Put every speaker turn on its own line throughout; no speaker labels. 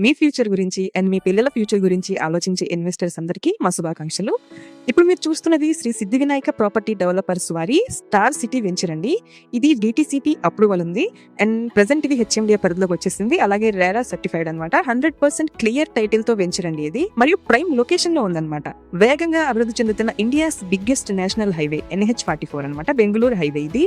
మీ future గురించి and మీ పిల్లల future గురించి ఆలోచించే ఇన్వెస్టర్స్ అందరికీ మా శుభాకాంక్షలు. ఇప్పుడు మీరు చూస్తున్నది శ్రీ సిద్ధి వినాయక ప్రాపర్టీ డెవలపర్స్ వారి స్టార్ సిటీ వెంచర్ అండి. ఇది DTCP అప్రూవల్ ఉంది అండ్ ప్రెసెంట్ ఇది HMDA పరిధిలోకి వచ్చేసింది. అలాగే రేరా సర్టిఫైడ్ అనమాట. 100% క్లియర్ టైటిల్ తో వెంచర్ అండి ఇది. మరియు ప్రైమ్ లొకేషన్ లో ఉందన్నమాట. వేగంగా అభివృద్ధి చెందుతున్న India's biggest national highway NH44 అనమాట. బెంగళూరు హైవే ఇది.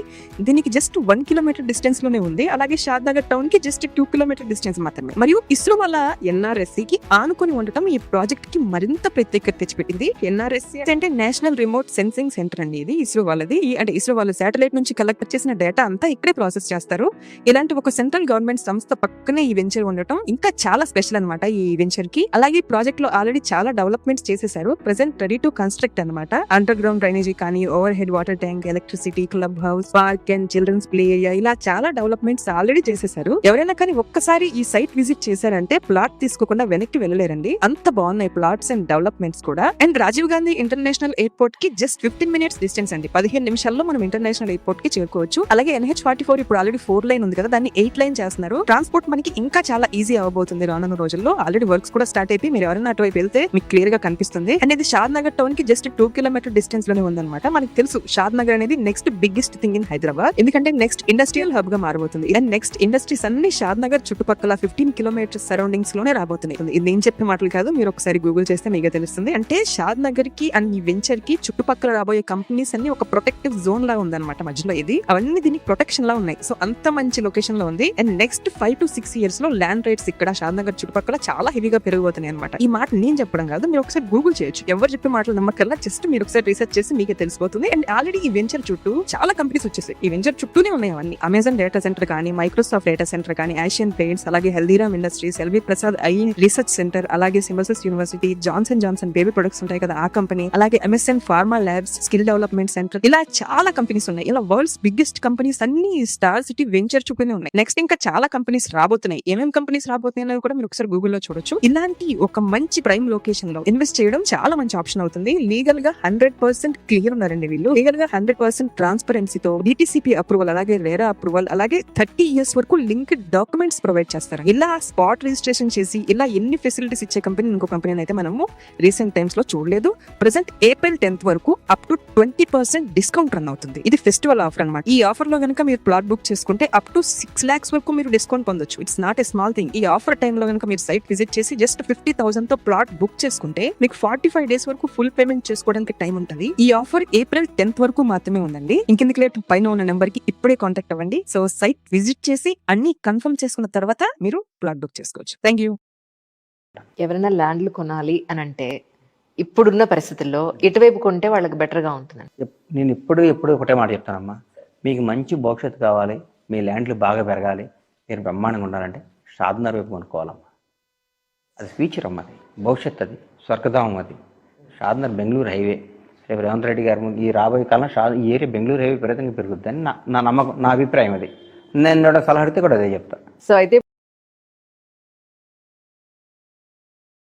దీనికి జస్ట్ 1 కిలోమీటర్ డిస్టెన్స్ లోనే ఉంది. అలాగే షాద్నగర్ టౌన్ కి జస్ట్ 2 కిలోమీటర్ డిస్టెన్స్ మాత్రమే. మరియు ఇస్రో వల్ల NRSC కి ఆనుకొని ఉండటం ఈ ప్రాజెక్ట్ కి మరింత ప్రత్యేకత తెచ్చిపెట్టింది. NRSC అంటే నేషనల్ రిమోట్ సెన్సింగ్ సెంటర్ అండి. ఇది ఇస్రో వాళ్ళది. అంటే ఇస్రో వాళ్ళు శాటిలైట్ నుంచి కలెక్ట్ చేసిన డేటా అంతా ఇక్కడే ప్రాసెస్ చేస్తారు. ఇలాంటి ఒక సెంట్రల్ గవర్నమెంట్ సంస్థ పక్కనే ఈ వెంచర్ ఉండటం ఇంకా చాలా స్పెషల్ అనమాట ఈ వెంచర్ కి. అలాగే ప్రాజెక్ట్ లో ఆల్రెడీ చాలా డెవలప్మెంట్స్ చేసేసారు. ప్రెసెంట్ రెడీ టు కన్స్ట్రక్ట్ అనమాట. అండర్ గ్రౌండ్ డ్రైనేజీ కానీ, overhead water tank, electricity, club house, park and children's play area, ఇలా చాలా డెవలప్మెంట్స్ ఆల్రెడీ చేసేసారు. ఎవరైనా కానీ ఒక్కసారి ఈ సైట్ విజిట్ చేశారంటే ప్లాట్ తీసుకోకుండా వెనక్కి వెళ్ళలేరండి. అంత బాగున్నాయి ప్లాట్స్ అండ్ డెవలప్మెంట్స్ కూడా. And Rajiv Gandhi international airport కి జస్ట్ 15 మినిట్స్ డిస్టెన్స్ అండి. 15 నిమిషాల్లో మనం ఇంటర్నేషనల్ ఎయిర్పోర్ట్ కి చేరుకోవచ్చు. అలాగే NH44 ఇప్పుడు ఆల్రెడీ 4 లైన్ ఉంది కదా, దాన్ని 8 లైన్ చేస్తున్నారు. ట్రాన్స్పోర్ట్ మనకి ఇంకా చాలా ఈజీ అవబోతుంది రానున్న రోజుల్లో. ఆల్రెడీ వర్క్స్ కూడా స్టార్ట్ అయిపోయి మీరు ఎవరైనా అటువైపు వెళ్తే మీకు క్లియర్ గా కనిపిస్తుంది. అండ్ ఇది షాద్ నగర్ టౌన్ కి జస్ట్ 2 కిలోమీటర్ డిస్టెన్స్ లోనే ఉందన్నమాట. మనకి తెలుసు షాద్ నగర్ అనేది next biggest thing in Hyderabad. ఎందుకంటే నెక్స్ట్ ఇండస్ట్రియల్ హబ్ గా మారబోతుంది. అండ్ నెక్స్ట్ ఇండస్ట్రీస్ అన్ని షాద్ నగర్ చుట్టుపక్కల 15 కిలోమీటర్స్ సరౌండింగ్స్ లోనే రాబోతున్నాయి. ఇది నేను చెప్పే మాటలు కాదు, మీరు ఒకసారి గూగుల్ చేస్తే మీకు తెలుస్తుంది. అంటే షాద్ నగర్ కి అండ్ ఈ వెంచర్ కి చుట్టుపక్కల రాబోయే కంపెనీస్ అన్ని ఒక ప్రొటెక్టివ్ జోన్ లా ఉందన్నమాట మధ్యలో. ఇది అవన్నీ దీనికి ప్రొటెక్షన్ లా ఉన్నాయి. సో అంత మంచి లొకేషన్ లో ఉంది. అండ్ నెక్స్ట్ 5 to 6 ఇయర్స్ లో ల్యాండ్ రేట్స్ ఇక్కడ షాద్ నగర్ చుట్టుపక్కల చాలా హెవీగా పెరిగిపోతున్నాయి అనమాట. ఈ మాట నేను చెప్పడం కాదు, మీరు ఒకసారి గూగుల్ చేయొచ్చు. ఎవరు చెప్పే మాటలు నమ్మకల్లా, జస్ట్ మీరు ఒకసారి రీసెర్చ్ చేసి మీకే తెలిసిపోతుంది. అండ్ ఆల్రెడీ ఈ వెంచర్ చుట్టూ చాలా కంపెనీస్ వచ్చేసాయి. ఈ వెంచర్ చుట్టూనే ఉన్నాయి అవన్నీ. అమెజాన్ డేటా సెంటర్ కానీ, మైక్రోసాఫ్ట్ డేటా సెంటర్ కానీ, ఏషియన్ పెయింట్స్, అలాగే Haldiram industries, LV Prasad eye research centre, అలాగే Symbiosis university, Johnson Johnson baby products ఉంటాయి కదా ఆ కంపెనీ, అలాగే MSN pharma labs, skill development centre, ఇలా చాలా కంపెనీస్ ఉన్నాయి. ఇలా వరల్డ్స్ బిగ్గెస్ట్ కంపెనీస్ అన్ని స్టార్ సిటీ వెంచర్ చుట్టూనే ఉన్నాయి. నెక్స్ట్ ఇంకా చాలా కంపెనీస్ రాబోతున్నాయి. ఏమేం కంపెనీస్ రాబోతున్నాయి అనేది కూడా మీరు ఒకసారి గూగుల్లో చూడొచ్చు. ఇలాంటి ఒక మంచి ప్రైమ్ లొకేషన్ లో ఇన్వెస్ట్ చేయడం చాలా మంచి ఆప్షన్ అవుతుంది. లీగల్ గా 100% క్లియర్ ఉన్నారండి వీళ్ళు. లీగల్ గా 100% ట్రాన్స్పరెన్సీతో DTCP అప్రూవల్, అలాగే రేరా అప్రూవల్, అలాగే 30 ఇయర్స్ వరకు లింక్డ్ డాక్యుమెంట్స్ ప్రొవైడ్ చేస్తారు. ఇలా స్పాట్ రిజిస్ట్రేషన్ చేసి ఇలా ఎన్ని ఫెసిలిటీస్ ఇచ్చే కంపెనీ ఇంకో కంపెనీ అయితే మనము రీసెంట్ టైమ్స్ లో చూడలేదు. ప్రెసెంట్ April 10th వరకు అప్ టు 20% డిస్కౌంట్ రన్ అవుతుంది. ఇది ఫెస్టివల్ ఆఫర్ అనమాట. ఈ ఆఫర్ లో కనుక మీరు ప్లాట్ బుక్ చేసుకుంటే అప్ టు 6 lakhs వరకు మీరు డిస్కౌంట్ పొందొచ్చు. It's not a small thing. ఈ ఆఫర్ టైమ్ లో కనుక మీరు సైట్ విజిట్ చేసి జస్ట్ 50,000 తో ప్లాట్ బుక్ చేసుకుంటే మీకు 45 days వరకు ఫుల్ పేమెంట్ చేసుకోవడానికి టైం ఉంటుంది. ఈ ఆఫర్ April 10th వరకు మాత్రమే ఉందండి. ఇంకెందుకు లేట్, పైన ఉన్న నెంబర్ కి ఇప్పుడే కాంటాక్ట్ అవ్వండి. సో సైట్ విజిట్ చేసి అన్ని కన్ఫర్మ్ చేసుకున్న తర్వాత మీరు ప్లాట్ బుక్ చేసుకోవచ్చు. Thank you.
ఎవరైనా ల్యాండ్లు కొనాలి అని అంటే ఇప్పుడున్న పరిస్థితుల్లో ఎటువైపు కొంటే వాళ్ళకి బెటర్గా ఉంటుందండి?
నేను ఎప్పుడు ఒకటే మాట చెప్తానమ్మా, మీకు మంచి భవిష్యత్తు కావాలి, మీ ల్యాండ్లు బాగా పెరగాలి, మీరు బ్రహ్మాండంగా ఉండాలంటే షాద్నగర్ వైపు కొనుక్కోవాలమ్మా. అది ఫ్యూచర్ అమ్మ, అది భవిష్యత్తు, అది స్వర్గధామం. అది షాద్నగర్ బెంగళూరు హైవే. రేపు రేవంత్ రెడ్డి గారు ఈ రాబోయే కాలం ఈ ఏరియా బెంగళూరు హైవే విపరీతంగా పెరుగుద్దని నా నమ్మకం, నా అభిప్రాయం. అది నేను సలహా అడిగితే కూడా అదే చెప్తా.
సో అయితే